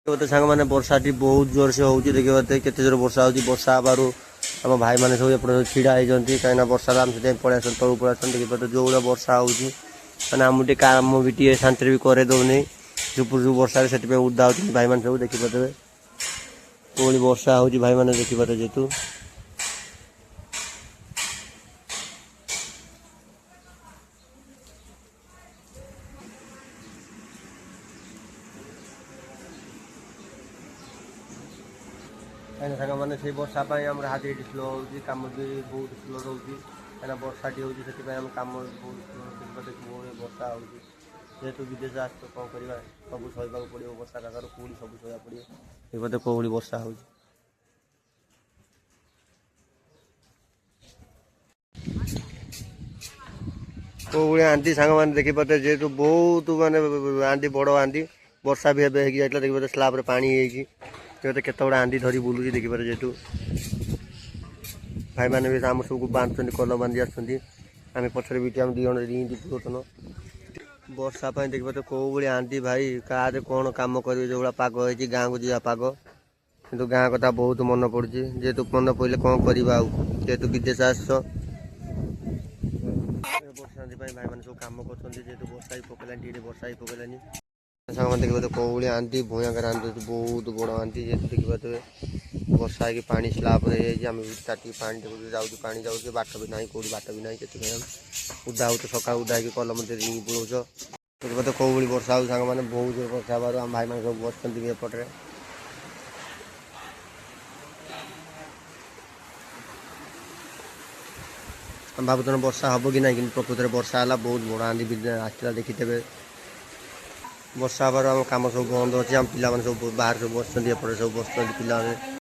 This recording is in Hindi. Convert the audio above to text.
देखते सांग मैंने वर्षा बहुत जोर से होती देखते केते जोर वर्षा होती वर्षा आबार आम भाई मैंने सब एपटे छिड़ा होती कहीं वर्षा आम से पड़े आस तौर पड़े आस देखिए जो भाई वर्षा होती मैंने आम काम भी शांति भी करे दौनी झुपुर झुप वर्षा से उदा होती भाई मैंने सब देखिपे कोई वर्षा हो भाई मैंने देखिपे जेतु कहीं सांग मैंने से वर्षा आम हाथ स्लो हो कम भी बहुत स्लो रोचे कहीं वर्षा टी होती आम कम बहुत स्लो वर्षा हो जेहेतु विदेश आस कौन करवा सब सहवाक पड़ो वर्षा जागर कौड़ी सब सहवा पड़ो ये कौड़ी वर्षा हो कौड़ी आंधी सांग मैंने देखिपे जेहेतु बहुत मानने आंधी बड़ आंधी वर्षा भी एवं जाता देखिए स्लाब्रे पा देखते केत गुड़ा आंधी धरी बुलूची देखिपे जेहेतु भाई मैंने भी आम सबको बांधुंट कल बांधि आम पचर भी आम दिज रिंदी पुरातन वर्षा देखिए कौ भाई आंधी भाई क्या कौन कम करेंगे जो भाई पाग हो गाँव को जा पाग कि गाँ कथा बहुत मन पड़ी जेहेतु मन पड़े कौन करवा जेहेतु विदेश आस वर्षा भाई मैंने सब कम कर वर्षा ही पकड़ानी वर्षा ही पकड़ानी सांग मैंने देखिए कौड़ी आंधी भयंकर आंधी बहुत बड़ आंधी जेहतु देखिए वर्षा है पा स्लाब आम पानी जाऊँ पानी जाऊँ बाट भी ना कौड़ी बाट भी ना के उदा हो सका उदा हो कलम रिंग बुलाऊच देखिए कौड़ी वर्षा हो सांग मैंने बहुत जोर वर्षा हबार आम भाई मैंने सब बस एपटे हम भावुन वर्षा हम कि ना कि प्रकृत में वर्षा है बहुत बड़ आंधी आसला देखिथे वर्षा हबार आम कम सब बंद अच्छे आम पिला सब बाहर सब बस सब बस पिला